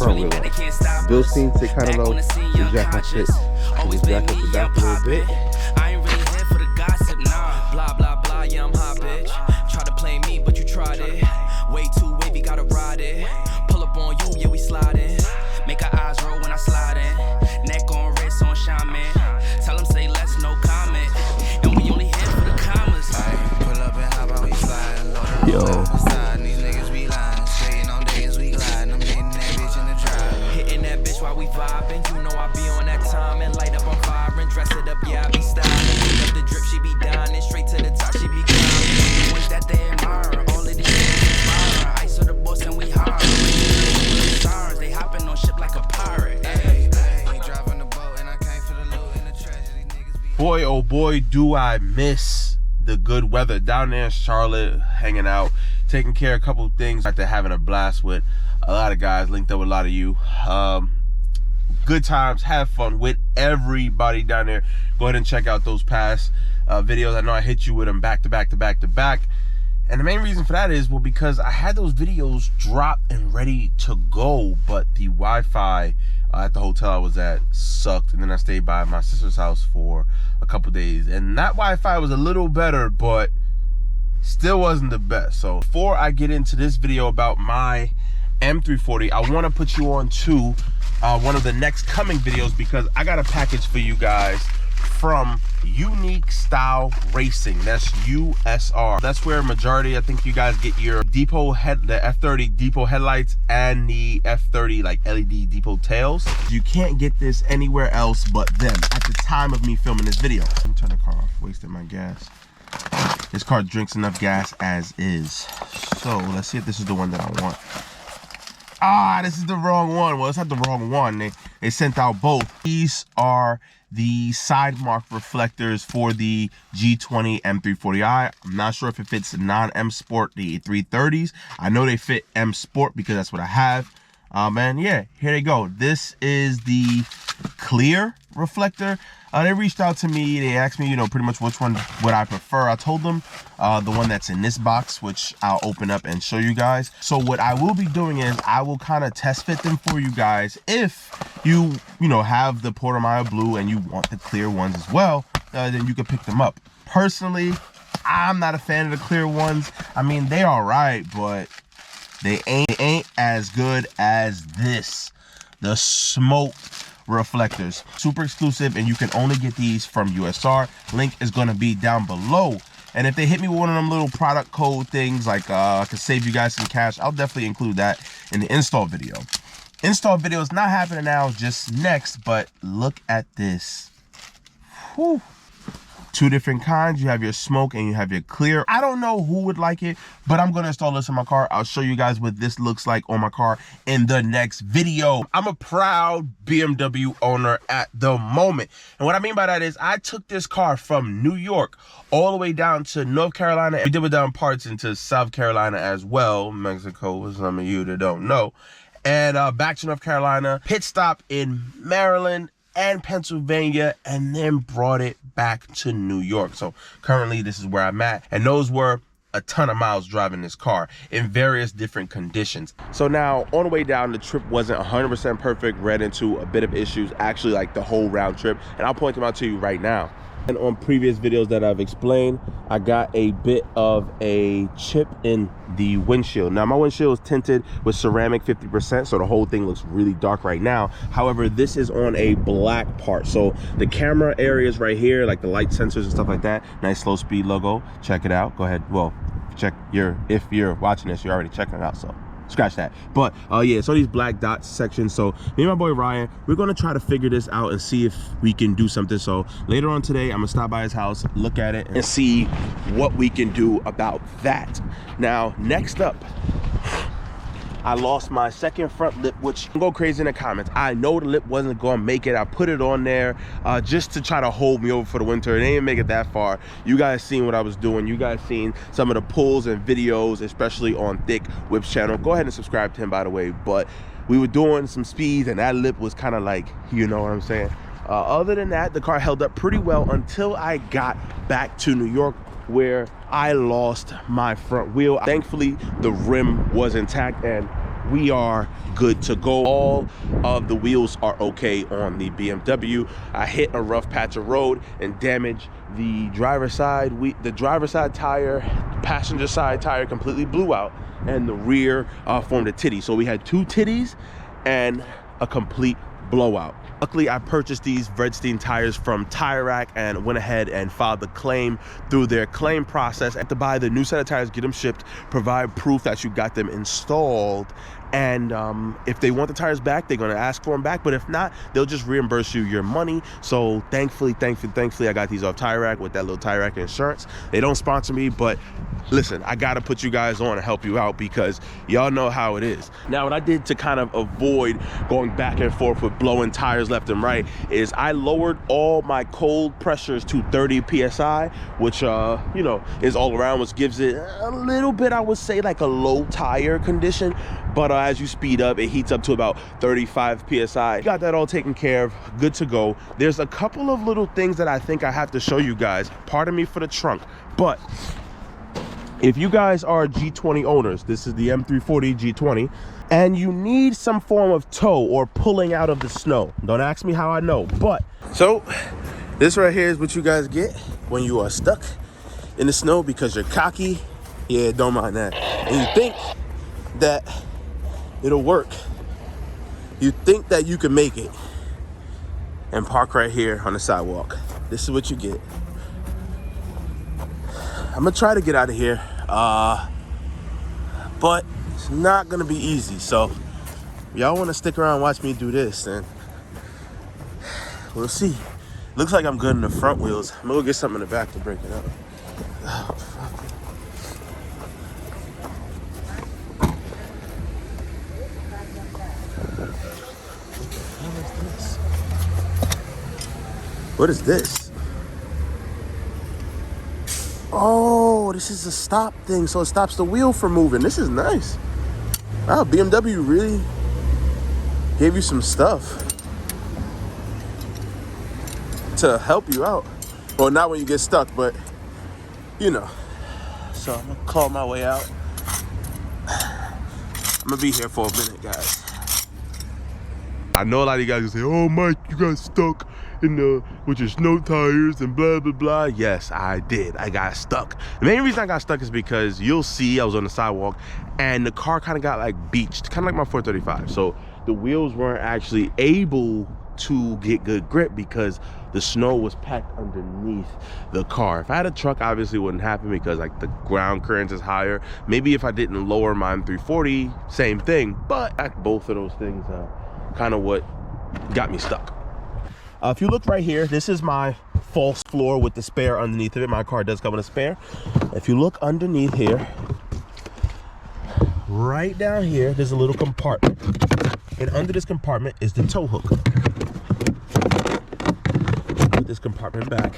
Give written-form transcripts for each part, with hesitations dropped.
front wheel up. Bill seen sit kind of low. The jack up shit. Always jack up the back a little bit. I ain't really here for the gossip, nah. Blah blah blah, yeah I'm hot, bitch. Try to play me, but you tried it. Way too wavy, gotta ride it. Pull up on you, yeah we sliding. Make our eyes roll when I slide in. Neck on wrist on shaman. Tell them say less, no comment. And we only here for the commas. Pull up and how about we slide? Yo. These niggas be lying. Straighting on days we glide. I'm hitting that bitch in the drive. Hitting that bitch while we vibing. You know I be on that time and light up on fire and dress it up. Yeah I be styling. Pick up the drip, she be dining. Straight to the top, she be climbing. Ones that they admire. All of these niggas inspire. Ice of the boss and we hard. Stars, they hopping on ship like a pirate. Hey, driving the boat and I came for the loot and the tragedy. Niggas be. Boy, oh boy, do I miss the good weather down there in Charlotte, hanging out, taking care of a couple of things after having a blast with a lot of guys, linked up with a lot of you. Good times, have fun with everybody down there. Go ahead and check out those past videos. I know I hit you with them back to back to back to back. And the main reason for that is, well, because I had those videos dropped and ready to go, but the Wi-Fi at the hotel I was at sucked. And then I stayed by my sister's house for a couple days. And that Wi-Fi was a little better, but still wasn't the best. So before I get into this video about my M340, I want to put you on to one of the next coming videos, because I got a package for you guys from Unique Style Racing. That's USR. That's where majority, I think, you guys get your depot head, the F30 depot headlights and the F30 like LED depot tails. You can't get this anywhere else but them at the time of me filming this video. Let me turn the car off, wasting my gas. This car drinks enough gas as is. So let's see if this is the one that I want. Ah, this is the wrong one. Well, it's not the wrong one. They sent out both. These are the side mark reflectors for the G20 M340i. I'm not sure if it fits non-M Sport, the 330s. I know they fit M Sport because that's what I have. And yeah, here they go. This is the clear reflector. They reached out to me. They asked me, you know, pretty much which one would I prefer. I told them the one that's in this box, which I'll open up and show you guys. So what I will be doing is I will kind of test fit them for you guys. If you know, have the Port Mile blue and you want the clear ones as well, then you can pick them up. Personally, I'm not a fan of the clear ones. I mean, they all right, but they ain't as good as this, the smoke reflectors. Super exclusive, and you can only get these from USR. Link is going to be down below. And if they hit me with one of them little product code things, like I can save you guys some cash, I'll definitely include that in the install video. Install video is not happening now, just next, but look at this. Whew. Two different kinds. You have your smoke and you have your clear. I don't know who would like it, but I'm going to install this in my car. I'll show you guys what this looks like on my car in the next video. I'm a proud BMW owner at the moment. And what I mean by that is I took this car from New York all the way down to North Carolina. We did it down parts into South Carolina as well. Mexico, for some of you that don't know. And back to North Carolina. Pit stop in Maryland and Pennsylvania, and then brought it back to New York. So currently this is where I'm at, and those were a ton of miles driving this car in various different conditions. So now on the way down, the trip wasn't 100% perfect, ran into a bit of issues, actually like the whole round trip, and I'll point them out to you right now. And on previous videos that I've explained, I got a bit of a chip in the windshield. Now my windshield is tinted with ceramic 50%, so the whole thing looks really dark right now. However, this is on a black part, so the camera areas right here, like the light sensors and stuff like that, nice slow speed logo. Check it out. Go ahead. Well, check if you're watching this, you're already checking it out, so scratch that. But yeah, so these black dots sections. So me and my boy Ryan, we're gonna try to figure this out and see if we can do something. So later on today, I'm gonna stop by his house, look at it, and see what we can do about that. Now, next up, I lost my second front lip, which go crazy in the comments. I know the lip wasn't gonna make it. I put it on there just to try to hold me over for the winter. It didn't make it that far. You guys seen what I was doing. You guys seen some of the pulls and videos, especially on Thick Whip's channel. Go ahead and subscribe to him, by the way. But we were doing some speeds, and that lip was kind of like, you know what I'm saying? Other than that, the car held up pretty well until I got back to New York, where I lost my front wheel. Thankfully, the rim was intact, and we are good to go. All of the wheels are okay on the BMW. I hit a rough patch of road and damaged the driver's side. The driver's side tire, passenger side tire completely blew out, and the rear formed a titty. So we had 2 titties and a complete blowout. Luckily, I purchased these Vredstein tires from Tire Rack and went ahead and filed the claim through their claim process. I have to buy the new set of tires, get them shipped, provide proof that you got them installed, and if they want the tires back, they're gonna ask for them back, but if not, they'll just reimburse you your money. So thankfully, I got these off Tire Rack with that little Tire Rack insurance. They don't sponsor me, but listen, I gotta put you guys on and help you out because y'all know how it is. Now, what I did to kind of avoid going back and forth with blowing tires left and right is I lowered all my cold pressures to 30 PSI, which, you know, is all around, which gives it a little bit, I would say, like a low tire condition. But as you speed up, it heats up to about 35 PSI. Got that all taken care of, good to go. There's a couple of little things that I think I have to show you guys. Pardon me for the trunk, but if you guys are G20 owners, this is the M340 G20, and you need some form of tow or pulling out of the snow. Don't ask me how I know, but so this right here is what you guys get when you are stuck in the snow because you're cocky. Yeah, don't mind that. And you think that it'll work. You think that you can make it and park right here on the sidewalk. This is what you get. I'm gonna try to get out of here, but it's not gonna be easy. So y'all wanna stick around and watch me do this, and we'll see. Looks like I'm good in the front wheels. I'm gonna go get something in the back to break it up. Oh, fuck. What is this? Oh, this is a stop thing, so it stops the wheel from moving. This is nice. Wow, BMW really gave you some stuff to help you out. Well, not when you get stuck, but you know. So I'm gonna claw my way out. I'm gonna be here for a minute, guys. I know a lot of you guys will say, oh, Mike, you got stuck with your snow tires and blah, blah, blah. Yes, I did. I got stuck. The main reason I got stuck is because you'll see I was on the sidewalk and the car kind of got like beached, kind of like my 435. So the wheels weren't actually able to get good grip because the snow was packed underneath the car. If I had a truck, obviously it wouldn't happen because like the ground clearance is higher. Maybe if I didn't lower my M340, same thing. But both of those things kind of what got me stuck. If you look right here, this is my false floor with the spare underneath of it. My car does come with a spare. If you look underneath here, right down here, there's a little compartment. And under this compartment is the tow hook. Put this compartment back.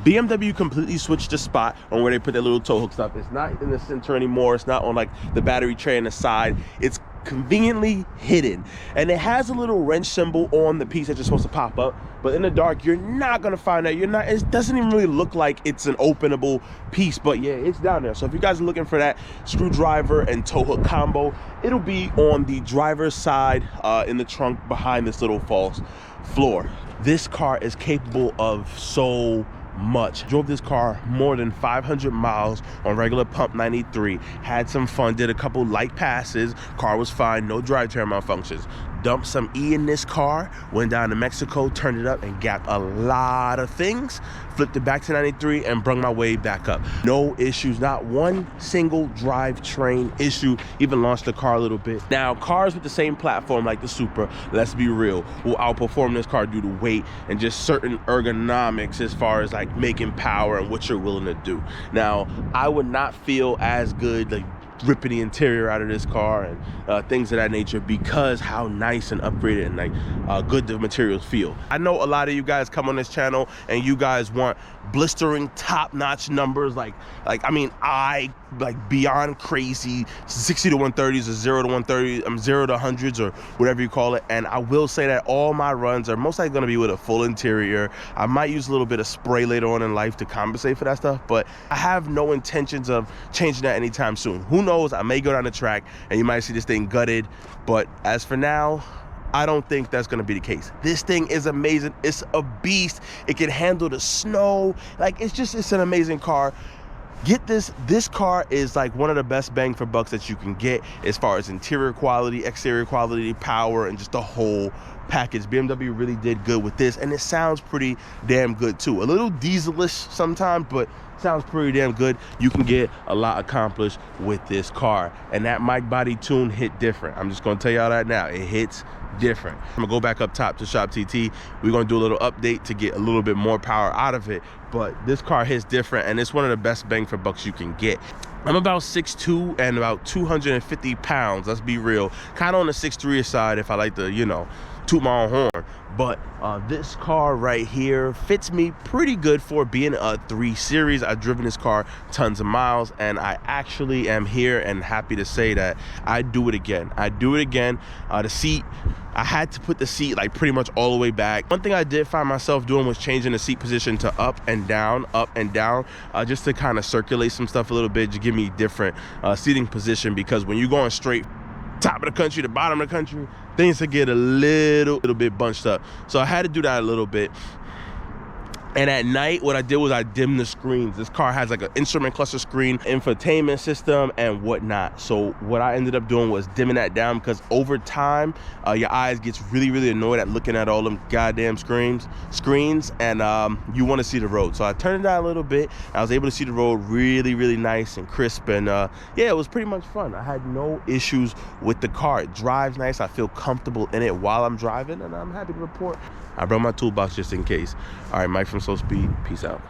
BMW completely switched the spot on where they put their little tow hook stuff. It's not in the center anymore. It's not on like the battery tray on the side. It's conveniently hidden, and it has a little wrench symbol on the piece that you're supposed to pop up, but in the dark you're not gonna find that. It doesn't even really look like it's an openable piece, but yeah, it's down there. So if you guys are looking for that screwdriver and tow hook combo, it'll be on the driver's side in the trunk behind this little false floor. This car is capable of so much. Drove this car more than 500 miles on regular pump 93, had some fun, did a couple light passes, car was fine, no drivetrain malfunctions. Dumped some E in this car, went down to Mexico, turned it up and got a lot of things, flipped it back to 93 and brung my way back up. No issues, not one single drivetrain issue, even launched the car a little bit. Now, cars with the same platform like the Supra, let's be real, will outperform this car due to weight and just certain ergonomics as far as like making power and what you're willing to do. Now, I would not feel as good like ripping the interior out of this car and things of that nature because how nice and upgraded and like good the materials feel. I know a lot of you guys come on this channel and you guys want blistering top-notch numbers like I mean I like beyond crazy 60 to 130s or 0 to 130, 0 to 100s or whatever you call it. And I will say that all my runs are most likely going to be with a full interior. I might use a little bit of spray later on in life to compensate for that stuff, but I have no intentions of changing that anytime soon. Who knows knows, I may go down the track and you might see this thing gutted, but as for now, I don't think that's gonna be the case. This thing is amazing. It's a beast. It can handle the snow. Like, it's an amazing car. Get this car is like one of the best bang for bucks that you can get as far as interior quality, exterior quality, power, and just the whole package. BMW really did good with this, and it sounds pretty damn good too. A little dieselish sometimes, but sounds pretty damn good. You can get a lot accomplished with this car, and that mic body tune hit different. I'm just gonna tell y'all that now. It hits different. I'm gonna go back up top to Shop TT. We're gonna do a little update to get a little bit more power out of it, but this car hits different, and it's one of the best bang for bucks you can get. I'm about 6'2" and about 250 pounds. Let's be real. Kind of on the 6'3" side if I like to, you know, toot my own horn. But this car right here fits me pretty good for being a 3 Series. I've driven this car tons of miles, and I actually am here and happy to say that I do it again. I do it again. The seat, I had to put the seat like pretty much all the way back. One thing I did find myself doing was changing the seat position to up and down, just to kind of circulate some stuff a little bit, to give me different seating position, because when you're going straight top of the country to bottom of the country, things to get a little bit bunched up. So I had to do that a little bit. And at night, what I did was I dimmed the screens. This car has like an instrument cluster screen, infotainment system, and whatnot. So what I ended up doing was dimming that down, because over time, your eyes gets really annoyed at looking at all them goddamn screens, and you want to see the road. So I turned it down a little bit. I was able to see the road really nice and crisp, and yeah, it was pretty much fun. I had no issues with the car. It drives nice. I feel comfortable in it while I'm driving, and I'm happy to report I brought my toolbox just in case. All right, Mike from Slow Speed, peace out.